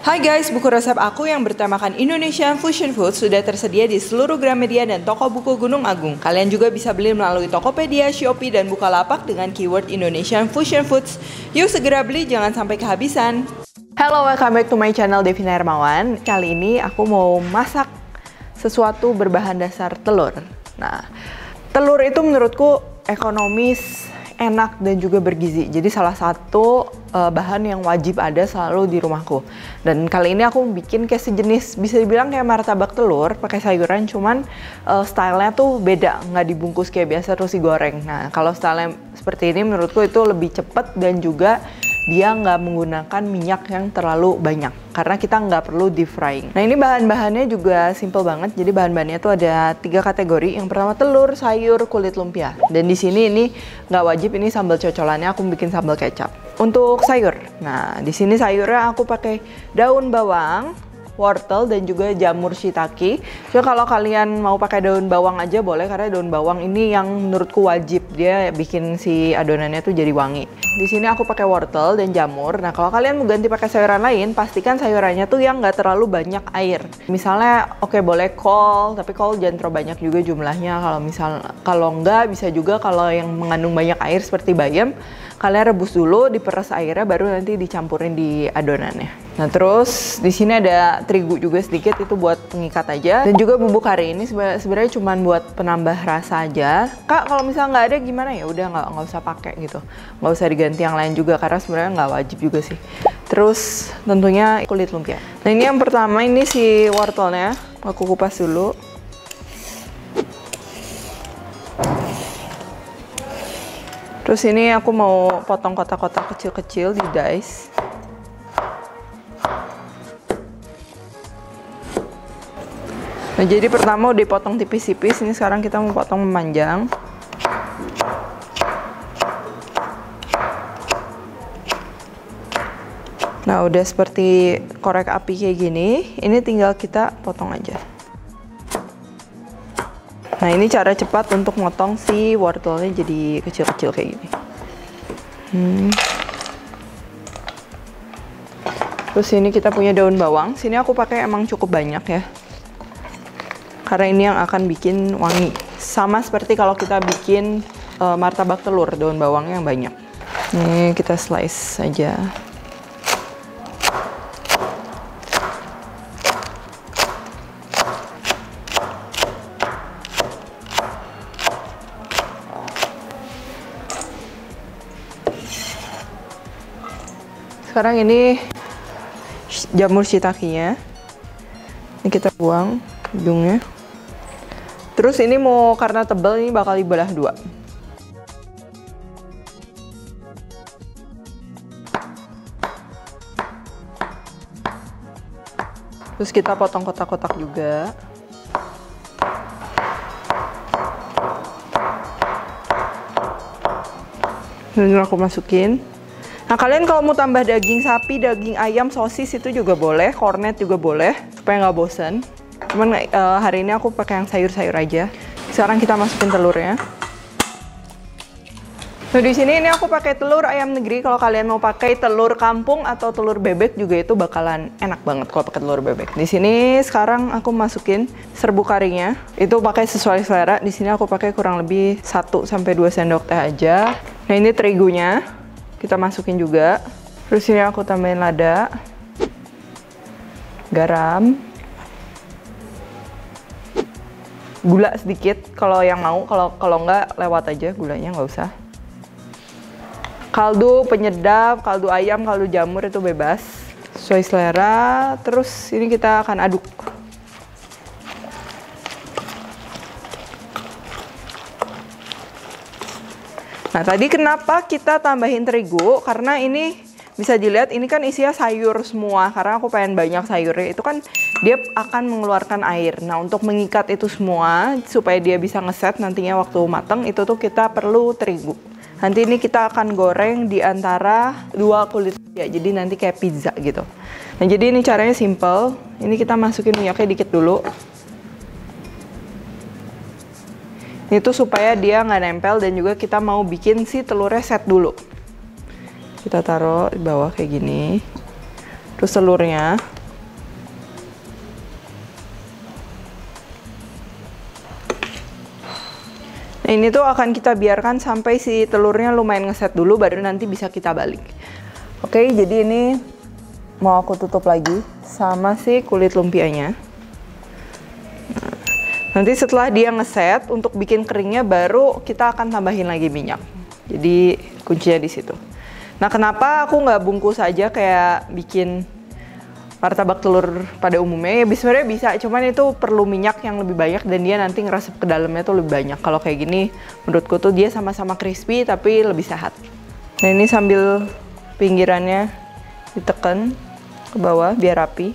Hai guys, buku resep aku yang bertemakan Indonesian Fusion Food sudah tersedia di seluruh Gramedia dan toko buku Gunung Agung. Kalian juga bisa beli melalui Tokopedia, Shopee, dan Bukalapak dengan keyword Indonesian Fusion Foods. Yuk segera beli, jangan sampai kehabisan. Hello, welcome back to my channel Devina Hermawan. Kali ini aku mau masak sesuatu berbahan dasar telur. Nah, telur itu menurutku ekonomis, enak, dan juga bergizi. Jadi salah satu bahan yang wajib ada selalu di rumahku. Dan kali ini aku bikin kayak sejenis, bisa dibilang kayak martabak telur pakai sayuran, cuman stylenya tuh beda, nggak dibungkus kayak biasa terus digoreng. Nah, kalau stylenya seperti ini menurutku itu lebih cepet dan juga dia nggak menggunakan minyak yang terlalu banyak karena kita nggak perlu deep frying. Nah, ini bahan-bahannya juga simple banget. Jadi bahan-bahannya tuh ada 3 kategori. Yang pertama telur, sayur, kulit lumpia. Dan di sini ini nggak wajib, ini sambal cocolannya aku bikin sambal kecap. Untuk sayur, nah di sini sayurnya aku pakai daun bawang, wortel, dan juga jamur shiitake. So kalau kalian mau pakai daun bawang aja boleh, karena daun bawang ini yang menurutku wajib, dia bikin si adonannya tuh jadi wangi. Di sini aku pakai wortel dan jamur. Nah, kalau kalian mau ganti pakai sayuran lain, pastikan sayurannya tuh yang nggak terlalu banyak air. Misalnya, oke, boleh kol, tapi kol jangan terlalu banyak juga jumlahnya. Kalau nggak, bisa juga kalau yang mengandung banyak air seperti bayam, kalian rebus dulu, diperes airnya, baru nanti dicampurin di adonannya. Nah, terus di sini ada terigu juga sedikit, itu buat pengikat aja. Dan juga bubuk kari ini sebenarnya cuma buat penambah rasa aja. Kak, kalau misalnya nggak ada gimana? Ya udah nggak usah pakai gitu, nggak usah diganti yang lain juga karena sebenarnya nggak wajib juga sih. Terus tentunya kulit lumpia. Nah, ini yang pertama, ini si wortelnya aku kupas dulu. Terus ini aku mau potong kotak-kotak kecil-kecil di dice. Nah, jadi pertama udah dipotong tipis-tipis, ini sekarang kita mau potong memanjang. Nah, udah seperti korek api kayak gini, ini tinggal kita potong aja. Nah, ini cara cepat untuk motong si wortelnya jadi kecil-kecil kayak gini. Terus ini kita punya daun bawang. Sini aku pakai emang cukup banyak ya, karena ini yang akan bikin wangi. Sama seperti kalau kita bikin martabak telur, daun bawangnya yang banyak. Ini kita slice aja. Sekarang ini jamur shiitake-nya. Ini kita buang ujungnya. Terus ini mau, karena tebal, ini bakal dibelah 2. Terus kita potong kotak-kotak juga. Ini aku masukin. Nah, kalian kalau mau tambah daging sapi, daging ayam, sosis itu juga boleh, cornet juga boleh, supaya nggak bosen. Cuman hari ini aku pakai yang sayur-sayur aja. Sekarang kita masukin telurnya. Nah, di sini ini aku pakai telur ayam negeri. Kalau kalian mau pakai telur kampung atau telur bebek juga itu bakalan enak banget kalau pakai telur bebek. Di sini sekarang aku masukin serbuk karinya. Itu pakai sesuai selera. Di sini aku pakai kurang lebih 1 sampai 2 sendok teh aja. Nah, ini terigunya kita masukin juga. Terus ini aku tambahin lada, garam, gula sedikit kalau yang mau, kalau nggak lewat aja gulanya, nggak usah. Kaldu penyedap, kaldu ayam, kaldu jamur itu bebas sesuai selera. Terus ini kita akan aduk. Nah, tadi kenapa kita tambahin terigu? Karena ini bisa dilihat, ini kan isinya sayur semua. Karena aku pengen banyak sayurnya, itu kan dia akan mengeluarkan air. Nah, untuk mengikat itu semua, supaya dia bisa ngeset nantinya waktu matang, itu tuh kita perlu terigu. Nanti ini kita akan goreng di antara 2 kulit ya, jadi nanti kayak pizza gitu. Nah, jadi ini caranya simple. Ini kita masukin minyaknya dikit dulu. Itu supaya dia nggak nempel, dan juga kita mau bikin si telurnya set dulu. Kita taruh di bawah kayak gini. Terus telurnya Nah, ini tuh akan kita biarkan sampai si telurnya lumayan ngeset dulu, baru nanti bisa kita balik. Oke, jadi ini mau aku tutup lagi sama si kulit lumpianya. Nah, nanti setelah dia ngeset, untuk bikin keringnya baru kita akan tambahin lagi minyak. Jadi kuncinya di situ. Nah, kenapa aku nggak bungkus aja kayak bikin martabak telur pada umumnya? Ya sebenarnya bisa, cuman itu perlu minyak yang lebih banyak dan dia nanti ngeresep ke dalamnya tuh lebih banyak. Kalau kayak gini, menurutku tuh dia sama-sama crispy tapi lebih sehat. Nah, ini sambil pinggirannya ditekan ke bawah biar rapi.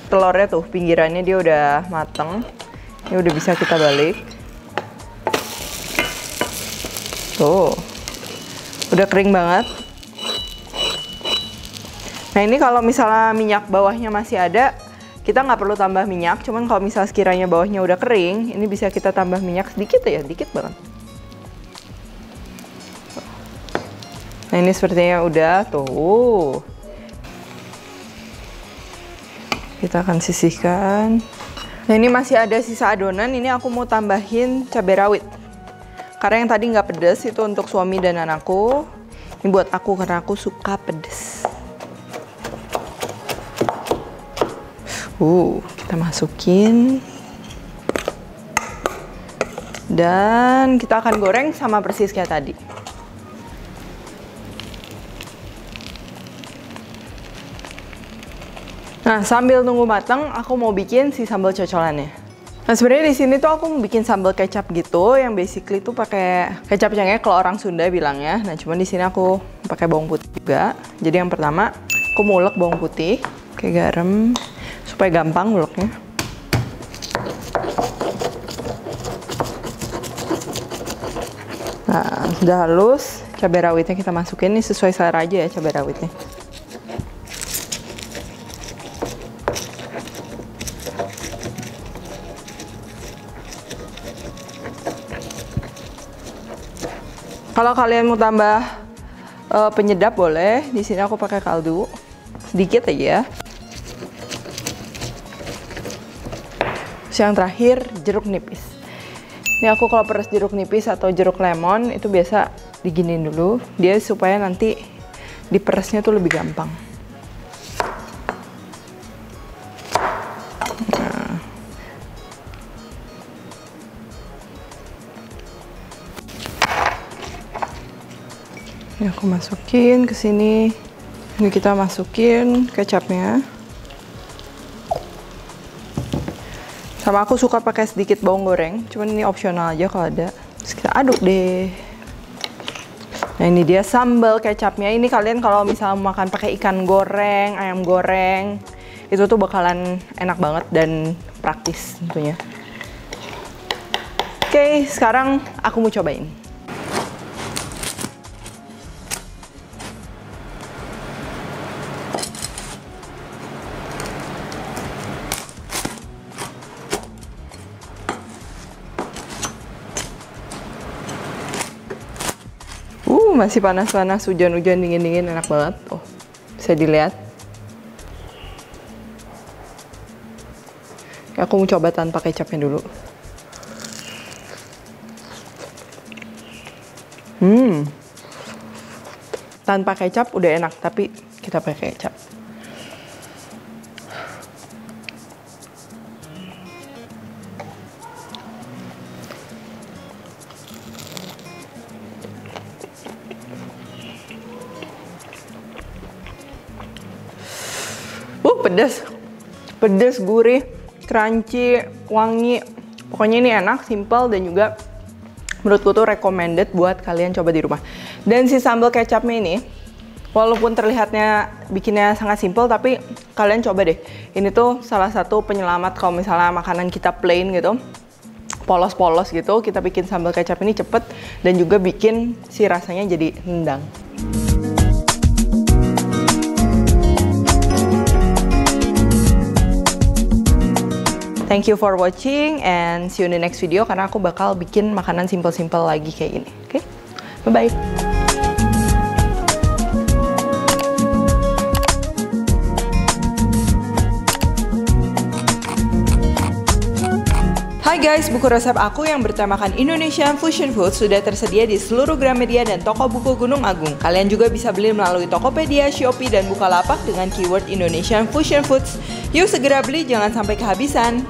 Telurnya tuh pinggirannya dia udah mateng. Ini udah bisa kita balik. Tuh, udah kering banget. Nah, ini kalau misalnya minyak bawahnya masih ada, kita nggak perlu tambah minyak. Cuman kalau misalnya sekiranya bawahnya udah kering, ini bisa kita tambah minyak sedikit ya, dikit banget. Nah, ini sepertinya udah tuh. Kita akan sisihkan. Nah, ini masih ada sisa adonan. Ini aku mau tambahin cabai rawit. Karena yang tadi nggak pedes, itu untuk suami dan anakku. Ini buat aku karena aku suka pedes. Kita masukin. Dan kita akan goreng sama persis kayak tadi. Nah, sambil nunggu matang, aku mau bikin si sambal cocolannya. Nah, sebenarnya di sini tuh aku mau bikin sambal kecap gitu, yang basically tuh pakai kecap cengkeh kalau orang Sunda bilangnya. Nah, cuman di sini aku pakai bawang putih juga. Jadi yang pertama, aku mau ulek bawang putih, kayak garam, supaya gampang uleknya. Nah, sudah halus, cabai rawitnya kita masukin. Ini sesuai selera aja ya cabai rawitnya. Kalau kalian mau tambah penyedap boleh. Di sini aku pakai kaldu sedikit aja. Terus yang terakhir jeruk nipis. Ini aku kalau peres jeruk nipis atau jeruk lemon itu biasa diginin dulu, dia supaya nanti diperesnya tuh lebih gampang. Ini aku masukin ke sini. Ini kita masukin kecapnya. Sama aku suka pakai sedikit bawang goreng, cuman ini opsional aja kalau ada. Terus kita aduk deh. Nah, ini dia sambal kecapnya. Ini kalian kalau misalnya makan pakai ikan goreng, ayam goreng, itu tuh bakalan enak banget dan praktis tentunya. Oke, sekarang aku mau cobain. Masih panas-panas, hujan-hujan, dingin-dingin, enak banget. Oh, bisa dilihat. Aku mau coba tanpa kecapnya dulu. Tanpa kecap udah enak, tapi kita pakai kecap. Pedas, gurih, crunchy, wangi. Pokoknya ini enak, simple, dan juga menurutku tuh recommended buat kalian coba di rumah. Dan si sambal kecapnya ini, walaupun terlihatnya bikinnya sangat simple, tapi kalian coba deh. Ini tuh salah satu penyelamat kalau misalnya makanan kita plain gitu, polos-polos gitu, kita bikin sambal kecap ini cepet dan juga bikin si rasanya jadi nendang. Thank you for watching and see you in the next video karena aku bakal bikin makanan simple-simple lagi kayak gini. Oke? Bye-bye. Hai guys, buku resep aku yang bertemakan Indonesian Fusion Food sudah tersedia di seluruh Gramedia dan toko buku Gunung Agung. Kalian juga bisa beli melalui Tokopedia, Shopee, dan Bukalapak dengan keyword Indonesian Fusion Foods. Yuk segera beli, jangan sampai kehabisan.